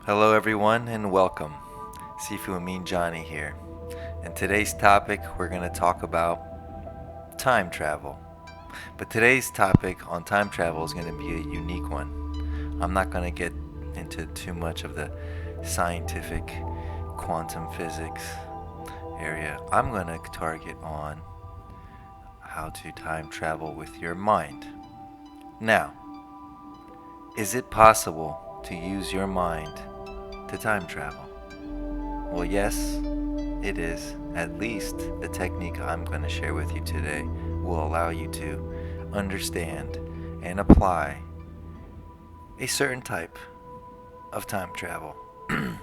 Hello everyone and welcome. Sifu Amin Johnny here. And today's topic we're going to talk about time travel. But today's topic on time travel is going to be a unique one. I'm not going to get into too much of the scientific quantum physics area. I'm going to target on how to time travel with your mind. Now, is it possible to use your mind to time travel? Well, yes, it is. At least the technique I'm going to share with you today will allow you to understand and apply a certain type of time travel.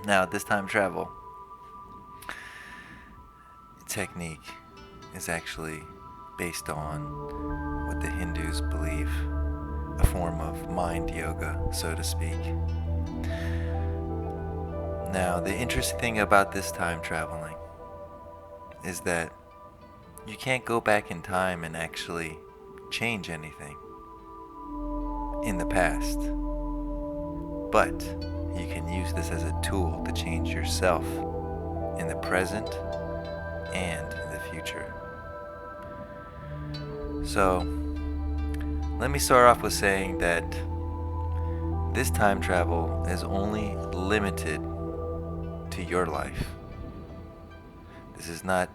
Now, this time travel technique is actually based on what the Hindus believe, a form of mind yoga, so to speak. Now, the interesting thing about this time traveling is that you can't go back in time and actually change anything in the past. But you can use this as a tool to change yourself in the present and in the future. So, let me start off with saying that this time travel is only limited to your life. This is not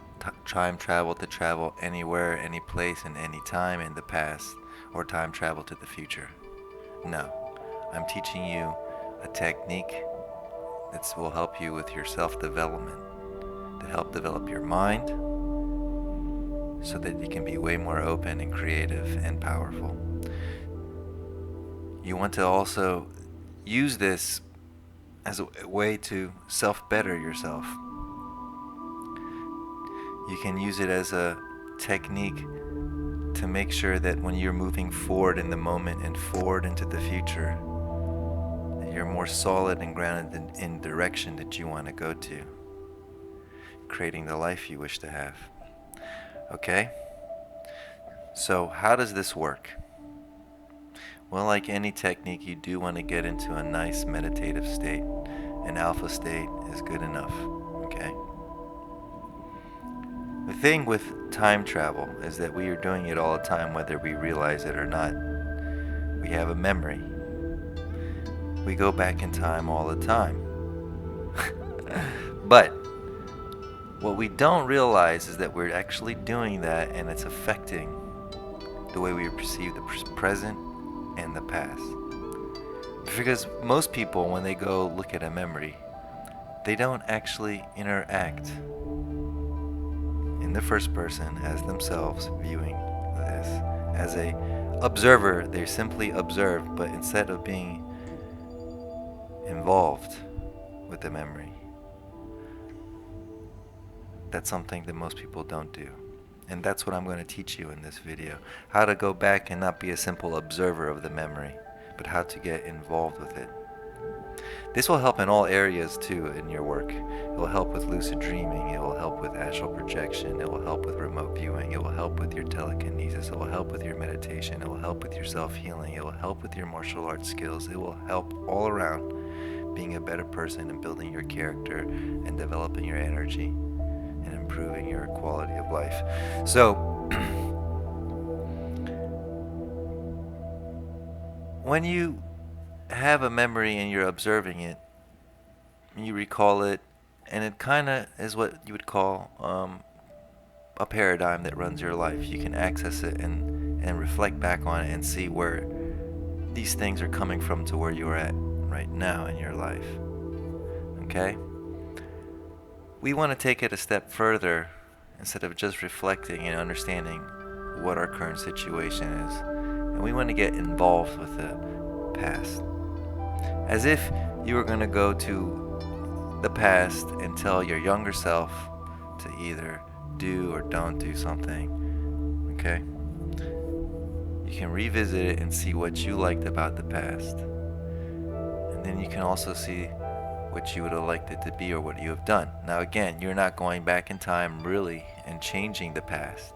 time travel to travel anywhere, any place, and any time in the past, or time travel to the future. No, I'm teaching you a technique that will help you with your self-development, to help develop your mind so that you can be way more open and creative and powerful. You want to also use this as a way to self-better yourself. You can use it as a technique to make sure that when you're moving forward in the moment and forward into the future, that you're more solid and grounded in direction that you want to go to, creating the life you wish to have. Okay? So how does this work? Well, like any technique, you do want to get into a nice meditative state. An alpha state is good enough, okay? The thing with time travel is that we are doing it all the time, whether we realize it or not. We have a memory. We go back in time all the time. But what we don't realize is that we're actually doing that, and it's affecting the way we perceive the present and the past. Because most people, when they go look at a memory, they don't actually interact in the first person as themselves viewing this. As a observer, they simply observe, but instead of being involved with the memory. That's something that most people don't do. And that's what I'm going to teach you in this video. How to go back and not be a simple observer of the memory, but how to get involved with it. This will help in all areas too in your work. It will help with lucid dreaming, it will help with astral projection, it will help with remote viewing, it will help with your telekinesis, it will help with your meditation, it will help with your self-healing, it will help with your martial arts skills, it will help all around being a better person and building your character and developing your energy and improving your quality of life. So, when you have a memory and you're observing it, you recall it, and it kind of is what you would call a paradigm that runs your life. You can access it and reflect back on it and see where these things are coming from to where you're at right now in your life. Okay? We want to take it a step further instead of just reflecting and understanding what our current situation is. And we want to get involved with the past. As if you were going to go to the past and tell your younger self to either do or don't do something. Okay? You can revisit it and see what you liked about the past. And then you can also see what you would have liked it to be or what you have done. Now again, you're not going back in time really and changing the past.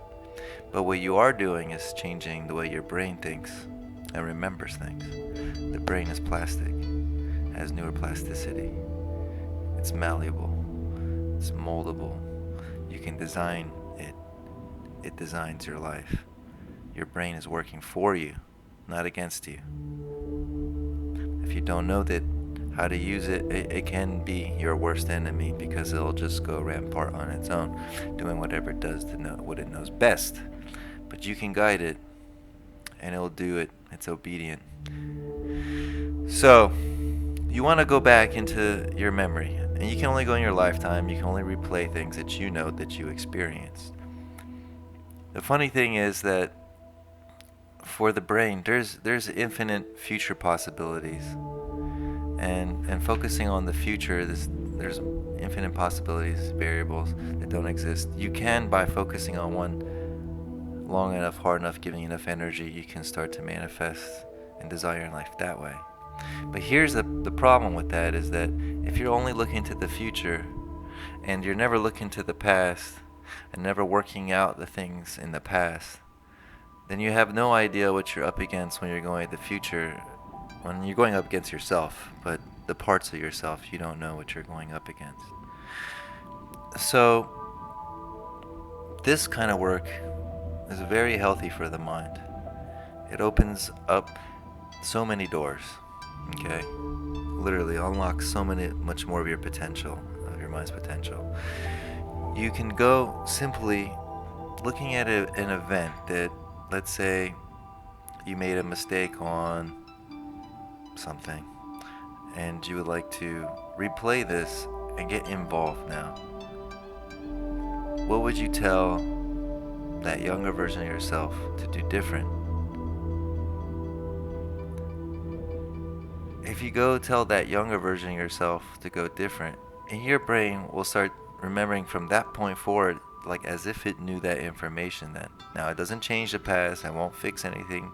But what you are doing is changing the way your brain thinks and remembers things. The brain is plastic, has neuroplasticity. It's malleable. It's moldable. You can design it. It designs your life. Your brain is working for you, not against you. If you don't know that how to use it, it can be your worst enemy, because it'll just go rampart on its own, doing whatever it does to know what it knows best. But you can guide it, and it'll do it. It's obedient. So, you want to go back into your memory, and you can only go in your lifetime. You can only replay things that you know that you experienced. The funny thing is that for the brain, there's infinite future possibilities, and focusing on the future, there's infinite possibilities, variables that don't exist. You can, by focusing on one long enough, hard enough, giving enough energy, you can start to manifest and desire your life that way. But here's the problem with that, is that if you're only looking to the future and you're never looking to the past and never working out the things in the past, then you have no idea what you're up against when you're going to the future. When you're going up against yourself, but the parts of yourself, you don't know what you're going up against. So this kind of work is very healthy for the mind. It opens up so many doors, okay? Literally unlocks much more of your potential, of your mind's potential. You can go simply looking at an event that, let's say you made a mistake on something, and you would like to replay this and get involved now. What would you tell that younger version of yourself to do different? If you go tell that younger version of yourself to go different, and your brain will start remembering from that point forward, like as if it knew that information then. Now, it doesn't change the past and won't fix anything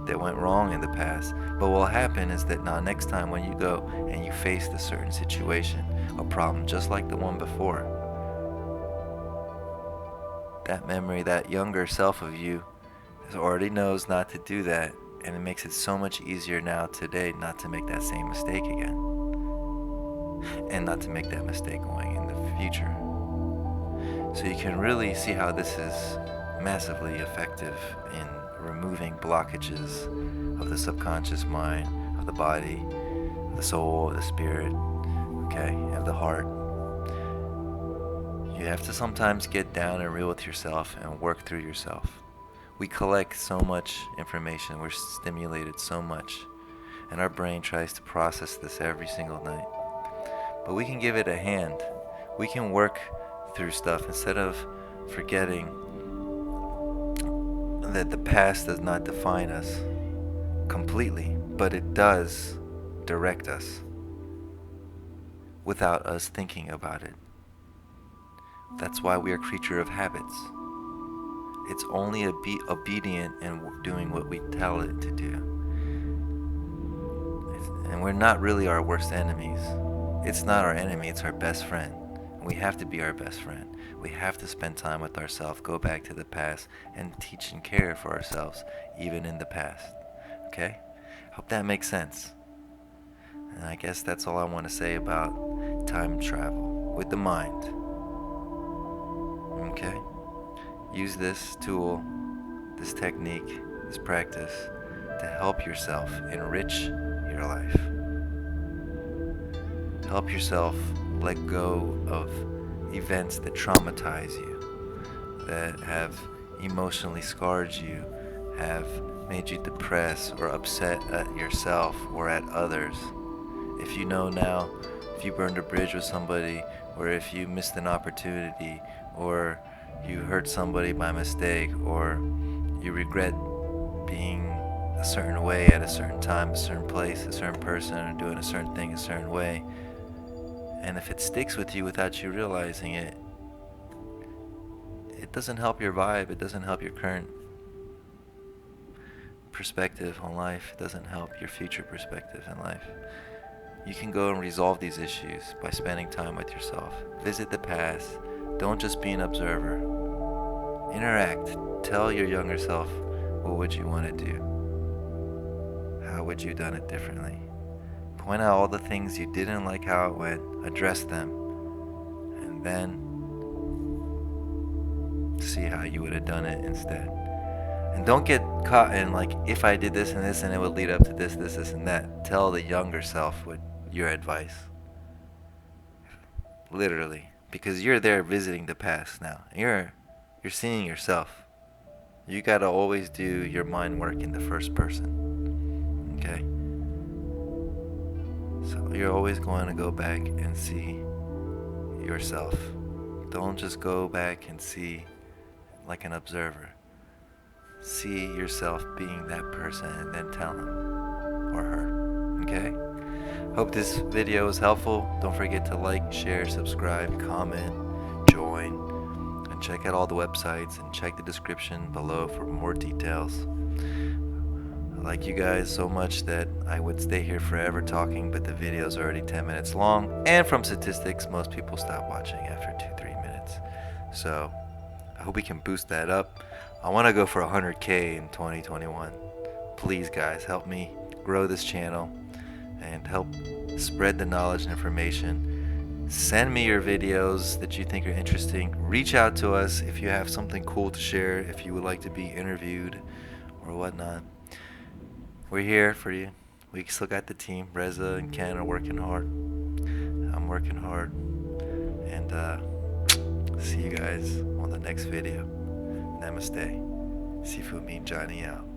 that went wrong in the past, but what will happen is that now next time when you go and you face a certain situation, a problem just like the one before, that memory, that younger self of you already knows not to do that, and it makes it so much easier now today not to make that same mistake again, and not to make that mistake going in the future. So you can really see how this is massively effective in removing blockages of the subconscious mind, of the body, of the soul, of the spirit, okay, of the heart. You have to sometimes get down and real with yourself and work through yourself. We collect so much information, we're stimulated so much, and our brain tries to process this every single night. But we can give it a hand. We can work through stuff instead of forgetting that the past does not define us completely, but it does direct us without us thinking about it. That's why we are a creature of habits. It's only obedient and doing what we tell it to do. And we're not really our worst enemies. It's not our enemy, it's our best friend. We have to be our best friend. We have to spend time with ourselves, go back to the past, and teach and care for ourselves, even in the past. Okay? Hope that makes sense. And I guess that's all I want to say about time travel with the mind. Okay? Use this tool, this technique, this practice to help yourself enrich your life. Help yourself let go of events that traumatize you, that have emotionally scarred you, have made you depressed or upset at yourself or at others. If you know now, if you burned a bridge with somebody, or if you missed an opportunity, or you hurt somebody by mistake, or you regret being a certain way at a certain time, a certain place, a certain person, or doing a certain thing a certain way, and if it sticks with you without you realizing it, it doesn't help your vibe, it doesn't help your current perspective on life, it doesn't help your future perspective in life. You can go and resolve these issues by spending time with yourself. Visit the past. Don't just be an observer. Interact. Tell your younger self, what would you want to do? How would you have done it differently? Point out all the things you didn't like how it went, address them, and then see how you would have done it instead. And don't get caught in like, if I did this and this and it would lead up to this, this, this, and that. Tell the younger self what your advice. Literally. Because you're there visiting the past now. You're seeing yourself. You gotta always do your mind work in the first person. Okay? So you're always going to go back and see yourself. Don't just go back and see like an observer. See yourself being that person and then tell him or her. Okay? Hope this video was helpful. Don't forget to like, share, subscribe, comment, join, and check out all the websites and check the description below for more details. I like you guys so much that I would stay here forever talking, but the video is already 10 minutes long. And from statistics, most people stop watching after 2-3 minutes. So I hope we can boost that up. I want to go for 100K in 2021. Please guys, help me grow this channel and help spread the knowledge and information. Send me your videos that you think are interesting. Reach out to us if you have something cool to share, if you would like to be interviewed or whatnot. We're here for you. We still got the team. Reza and Ken are working hard. I'm working hard. And see you guys on the next video. Namaste. Sifu Mean Johnny out.